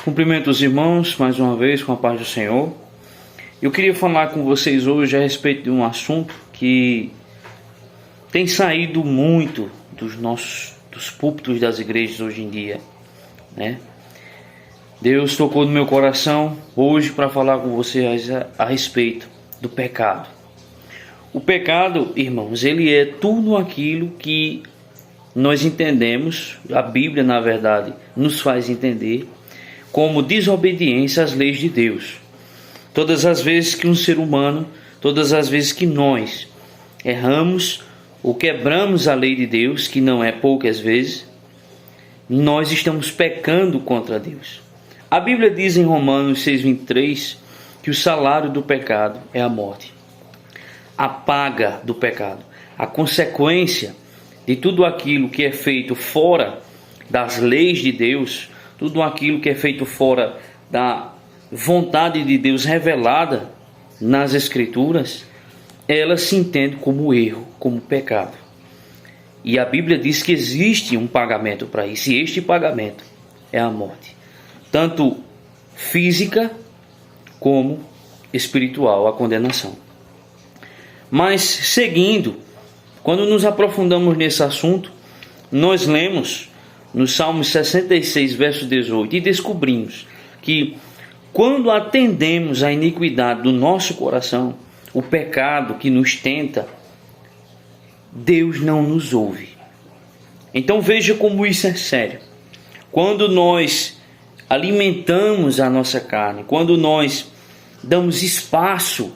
Cumprimento os irmãos mais uma vez com a paz do Senhor. Eu queria falar com vocês hoje a respeito de um assunto que tem saído muito dos púlpitos das igrejas hoje em dia, né? Deus tocou no meu coração hoje para falar com vocês a respeito do pecado. O pecado, irmãos, ele é tudo aquilo que nós entendemos, a Bíblia, na verdade, nos faz entender como desobediência às leis de Deus. Todas as vezes que um ser humano, todas as vezes que nós erramos ou quebramos a lei de Deus, que não é poucas vezes, nós estamos pecando contra Deus. A Bíblia diz em Romanos 6:23 que o salário do pecado é a morte. A paga do pecado, a consequência de tudo aquilo que é feito fora das leis de Deus, tudo aquilo que é feito fora da vontade de Deus revelada nas Escrituras, ela se entende como erro, como pecado. E a Bíblia diz que existe um pagamento para isso, e este pagamento é a morte, tanto física como espiritual, a condenação. Mas seguindo, quando nos aprofundamos nesse assunto, nós lemos no Salmo 66, verso 18, e descobrimos que quando atendemos à iniquidade do nosso coração, o pecado que nos tenta, Deus não nos ouve. Então veja como isso é sério. Quando nós alimentamos a nossa carne, quando nós damos espaço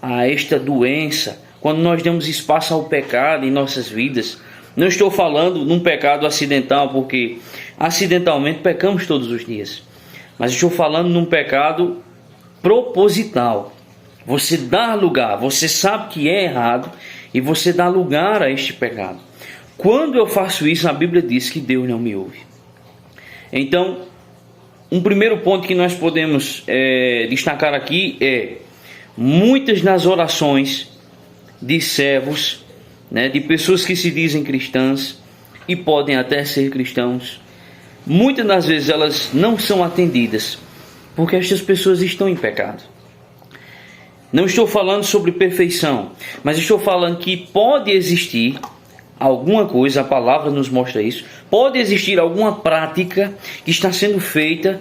a esta doença, quando nós damos espaço ao pecado em nossas vidas, não estou falando num pecado acidental, porque acidentalmente pecamos todos os dias, mas estou falando num pecado proposital. Você dá lugar, você sabe que é errado e você dá lugar a este pecado. Quando eu faço isso, a Bíblia diz que Deus não me ouve. Então, um primeiro ponto que nós podemos destacar aqui é: muitas das orações de servos, de pessoas que se dizem cristãs e podem até ser cristãos, muitas das vezes elas não são atendidas porque estas pessoas estão em pecado. Não estou falando sobre perfeição, mas estou falando que pode existir alguma coisa, a palavra nos mostra isso, pode existir alguma prática que está sendo feita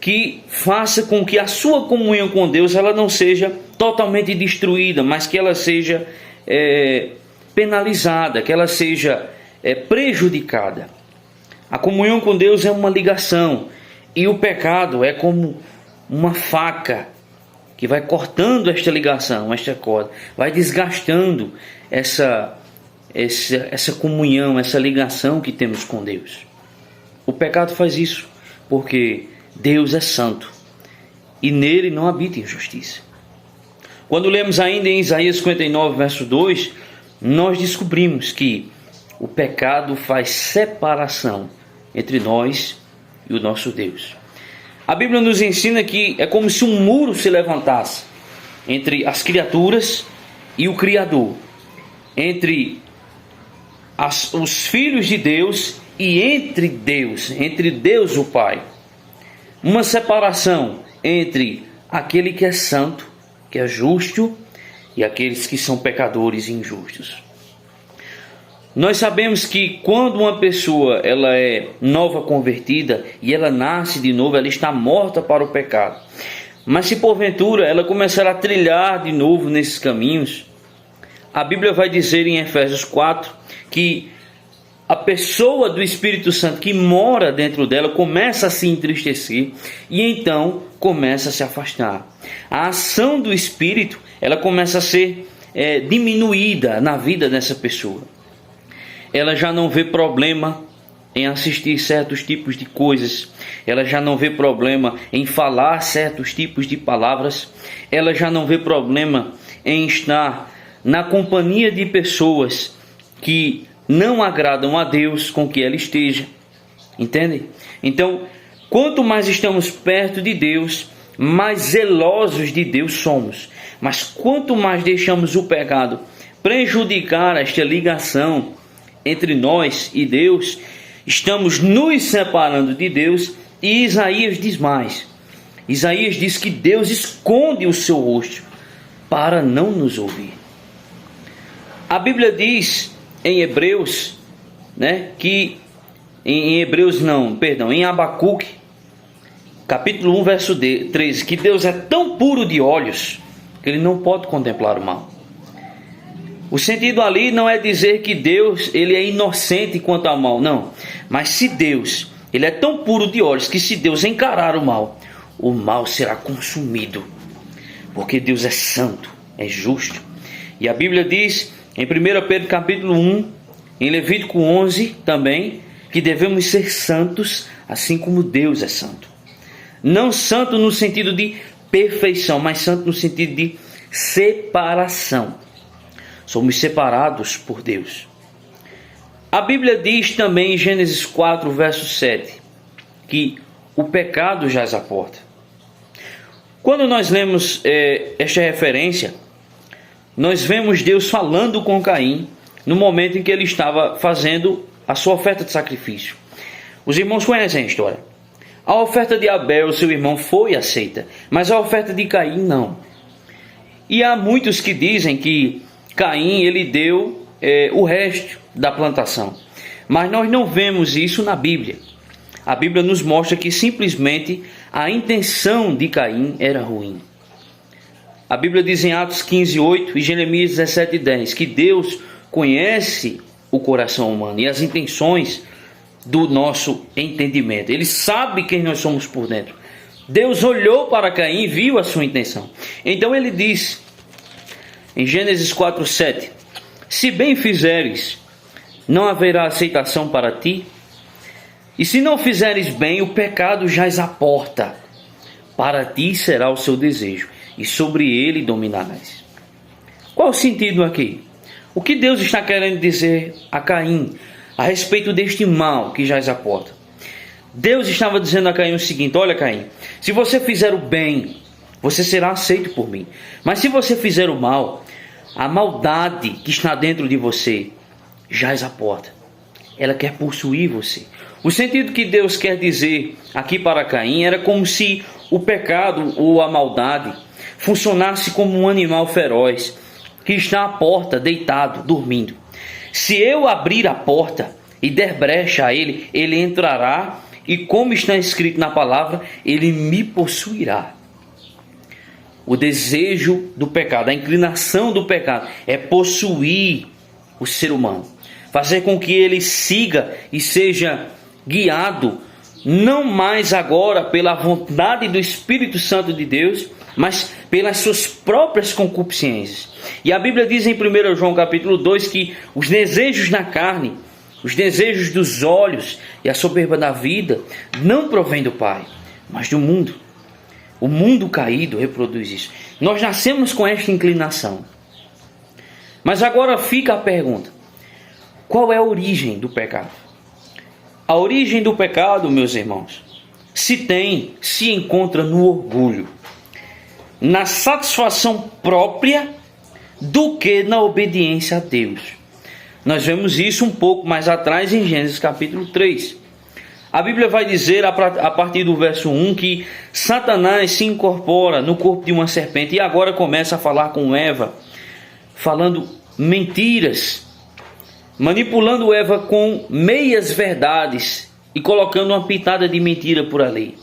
que faça com que a sua comunhão com Deus ela não seja totalmente destruída, mas que ela seja penalizada, que ela seja prejudicada. A comunhão com Deus é uma ligação, e o pecado é como uma faca que vai cortando esta ligação, esta corda, vai desgastando essa comunhão, essa ligação que temos com Deus. O pecado faz isso porque Deus é santo e nele não habita injustiça. Quando lemos ainda em Isaías 59, verso 2, nós descobrimos que o pecado faz separação entre nós e o nosso Deus. A Bíblia nos ensina que é como se um muro se levantasse entre as criaturas e o Criador, entre os filhos de Deus e entre Deus o Pai. Uma separação entre aquele que é santo, que é justo, e aqueles que são pecadores e injustos. Nós sabemos que quando uma pessoa ela é nova convertida e ela nasce de novo, ela está morta para o pecado. Mas se porventura ela começar a trilhar de novo nesses caminhos, a Bíblia vai dizer em Efésios 4 que a pessoa do Espírito Santo que mora dentro dela começa a se entristecer e então começa a se afastar. A ação do Espírito ela começa a ser diminuída na vida dessa pessoa. Ela já não vê problema em assistir certos tipos de coisas, ela já não vê problema em falar certos tipos de palavras, ela já não vê problema em estar na companhia de pessoas que não agradam a Deus com que ela esteja, entende? Então, quanto mais estamos perto de Deus, mais zelosos de Deus somos, mas quanto mais deixamos o pecado prejudicar esta ligação entre nós e Deus, estamos nos separando de Deus E Isaías diz mais. Isaías diz que Deus esconde o seu rosto para não nos ouvir. A Bíblia diz em Hebreus, em Abacuque, capítulo 1, verso 13, que Deus é tão puro de olhos que ele não pode contemplar o mal. O sentido ali não é dizer que Deus ele é inocente quanto ao mal, não. Mas se Deus ele é tão puro de olhos que se Deus encarar o mal será consumido. Porque Deus é santo, é justo. E a Bíblia diz em 1 Pedro capítulo 1, em Levítico 11 também, que devemos ser santos assim como Deus é santo. Não santo no sentido de perfeição, mas santo no sentido de separação. Somos separados por Deus. A Bíblia diz também em Gênesis 4, verso 7, que o pecado jaz à porta. Quando nós lemos esta referência, nós vemos Deus falando com Caim no momento em que ele estava fazendo a sua oferta de sacrifício. Os irmãos conhecem a história. A oferta de Abel, seu irmão, foi aceita, mas a oferta de Caim não. E há muitos que dizem que Caim ele deu o resto da plantação. Mas nós não vemos isso na Bíblia. A Bíblia nos mostra que simplesmente a intenção de Caim era ruim. A Bíblia diz em Atos 15:8 e Jeremias 17:10 que Deus conhece o coração humano e as intenções do nosso entendimento. Ele sabe quem nós somos por dentro. Deus olhou para Caim e viu a sua intenção. Então ele diz em Gênesis 4:7: se bem fizeres, não haverá aceitação para ti, e se não fizeres bem, o pecado jaz à porta. Para ti será o seu desejo, e sobre ele dominarás. Qual o sentido aqui? O que Deus está querendo dizer a Caim a respeito deste mal que jaz à porta? Deus estava dizendo a Caim o seguinte: olha Caim, se você fizer o bem, você será aceito por mim. Mas se você fizer o mal, a maldade que está dentro de você jaz à porta. Ela quer possuir você. O sentido que Deus quer dizer aqui para Caim era como se o pecado ou a maldade funcionasse como um animal feroz que está à porta, deitado, dormindo. Se eu abrir a porta e der brecha a ele, ele entrará e, como está escrito na palavra, ele me possuirá. O desejo do pecado, a inclinação do pecado é possuir o ser humano, fazer com que ele siga e seja guiado, não mais agora pela vontade do Espírito Santo de Deus, mas pelas suas próprias concupiscências. E a Bíblia diz em 1 João capítulo 2 que os desejos da carne, os desejos dos olhos e a soberba da vida não provém do Pai, mas do mundo. O mundo caído reproduz isso. Nós nascemos com esta inclinação. Mas agora fica a pergunta: qual é a origem do pecado? A origem do pecado, meus irmãos, se encontra no orgulho, na satisfação própria, do que na obediência a Deus. Nós vemos isso um pouco mais atrás em Gênesis capítulo 3. A Bíblia vai dizer a partir do verso 1 que Satanás se incorpora no corpo de uma serpente e agora começa a falar com Eva, falando mentiras, manipulando Eva com meias verdades e colocando uma pitada de mentira por ali.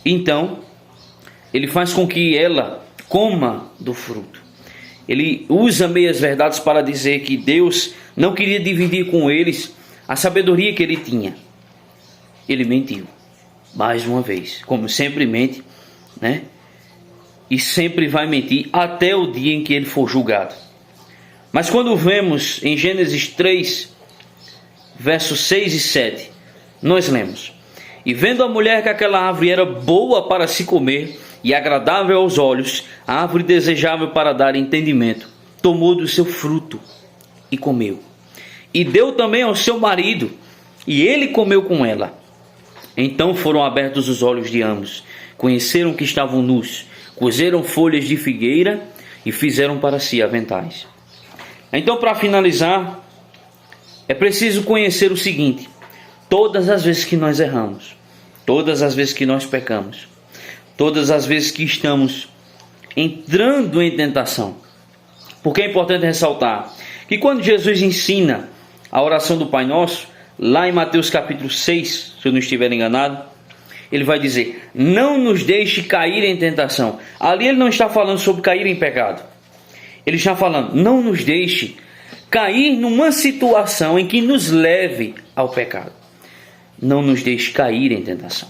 Então, ele faz com que ela coma do fruto. Ele usa meias verdades para dizer que Deus não queria dividir com eles a sabedoria que ele tinha. Ele mentiu, mais uma vez, como sempre mente, né? E sempre vai mentir até o dia em que ele for julgado. Mas quando vemos em Gênesis 3, versos 6 e 7, nós lemos: e vendo a mulher que aquela árvore era boa para se comer e agradável aos olhos, a árvore desejável para dar entendimento, tomou do seu fruto e comeu. E deu também ao seu marido, e ele comeu com ela. Então foram abertos os olhos de ambos, conheceram que estavam nus, cozeram folhas de figueira e fizeram para si aventais. Então, para finalizar, É preciso conhecer o seguinte: todas as vezes que nós erramos, todas as vezes que nós pecamos, todas as vezes que estamos entrando em tentação. Porque é importante ressaltar que quando Jesus ensina a oração do Pai Nosso, lá em Mateus capítulo 6, se eu não estiver enganado, ele vai dizer: não nos deixe cair em tentação. Ali ele não está falando sobre cair em pecado. Ele está falando: não nos deixe cair numa situação em que nos leve ao pecado. Não nos deixe cair em tentação.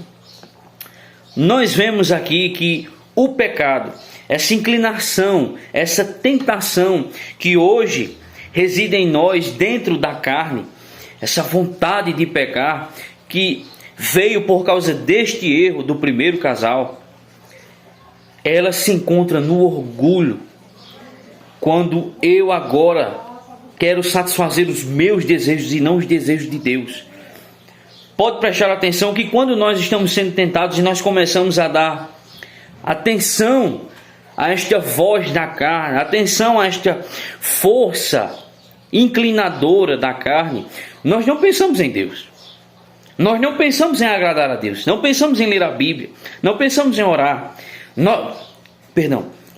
Nós vemos aqui que o pecado, essa inclinação, essa tentação que hoje reside em nós dentro da carne, essa vontade de pecar que veio por causa deste erro do primeiro casal, ela se encontra no orgulho. Quando eu agora quero satisfazer os meus desejos e não os desejos de Deus. Pode prestar atenção que quando nós estamos sendo tentados e nós começamos a dar atenção a esta voz da carne, atenção a esta força inclinadora da carne, nós não pensamos em Deus. Nós não pensamos em agradar a Deus. Não pensamos em ler a Bíblia. Não pensamos em orar.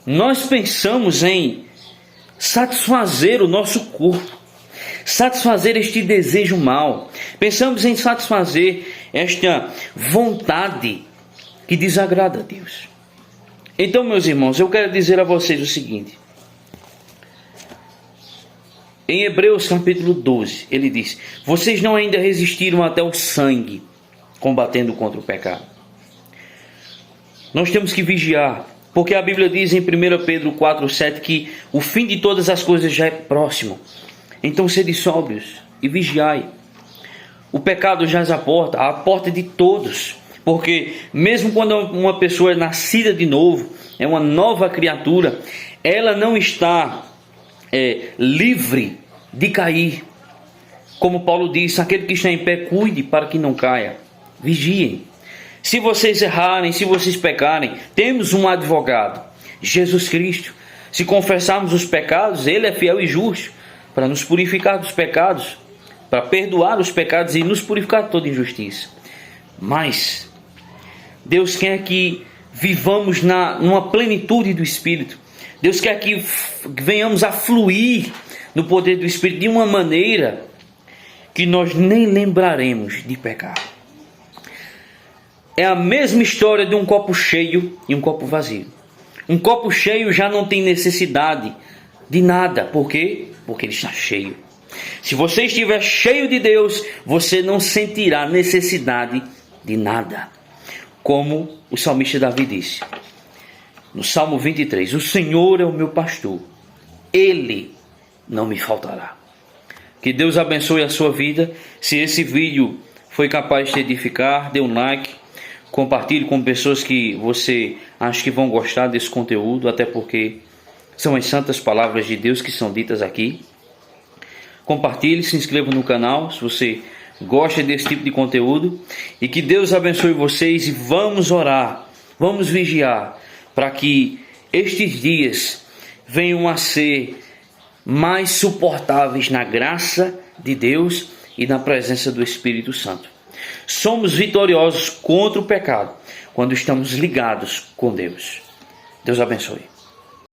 Nós pensamos em satisfazer o nosso corpo, satisfazer este desejo mau. Pensamos em satisfazer esta vontade que desagrada a Deus. Então, meus irmãos, eu quero dizer a vocês o seguinte. Em Hebreus capítulo 12, ele diz: vocês não ainda resistiram até o sangue, combatendo contra o pecado. Nós temos que vigiar, porque a Bíblia diz em 1 Pedro 4,7 que o fim de todas as coisas já é próximo. Então sede sóbrios e vigiai. O pecado jaz à porta de todos. Porque mesmo quando uma pessoa é nascida de novo, é uma nova criatura, ela não está livre de cair. Como Paulo diz: aquele que está em pé, cuide para que não caia. Vigiem. Se vocês errarem, se vocês pecarem, temos um advogado, Jesus Cristo. Se confessarmos os pecados, Ele é fiel e justo para nos purificar dos pecados, para perdoar os pecados e nos purificar de toda injustiça. Mas Deus quer que vivamos numa plenitude do Espírito. Deus quer que venhamos a fluir no poder do Espírito de uma maneira que nós nem lembraremos de pecar. É a mesma história de um copo cheio e um copo vazio. Um copo cheio já não tem necessidade de nada. Por quê? Porque ele está cheio. Se você estiver cheio de Deus, você não sentirá necessidade de nada. Como o salmista Davi disse no Salmo 23: o Senhor é o meu pastor, Ele não me faltará. Que Deus abençoe a sua vida. Se esse vídeo foi capaz de te edificar, dê um like, compartilhe com pessoas que você acha que vão gostar desse conteúdo, até porque são as santas palavras de Deus que são ditas aqui. Compartilhe, se inscreva no canal se você gosta desse tipo de conteúdo, e que Deus abençoe vocês. E vamos orar, vamos vigiar para que estes dias venham a ser mais suportáveis na graça de Deus e na presença do Espírito Santo. Somos vitoriosos contra o pecado quando estamos ligados com Deus. Deus abençoe.